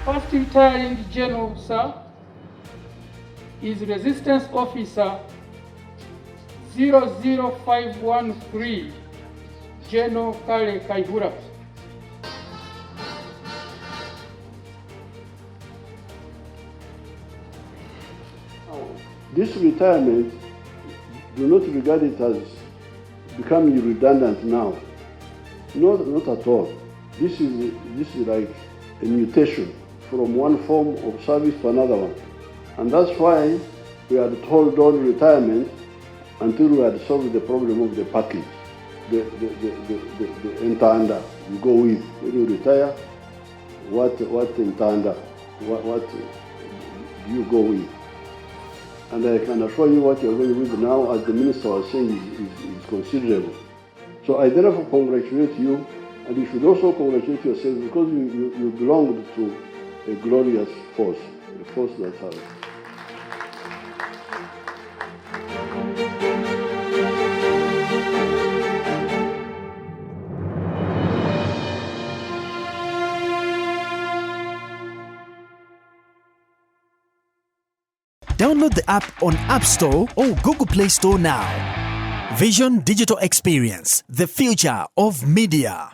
First retiring General, sir, is Resistance Officer 00513, General Kale Kaihura. This retirement, do not regard it as becoming redundant now. Not at all. This is like a mutation from one form of service to another one. And that's why we had to hold on retirement until we had solved the problem of the package, the entanda you go with. When you retire, what entanda, what do you go with? And I can assure you what you're going with now, as the Minister was saying, is considerable. So I therefore congratulate you, and you should also congratulate yourself, because you belonged to a glorious force, a force that has. Download the app on App Store or Google Play Store now. Vision Digital Experience, the future of media.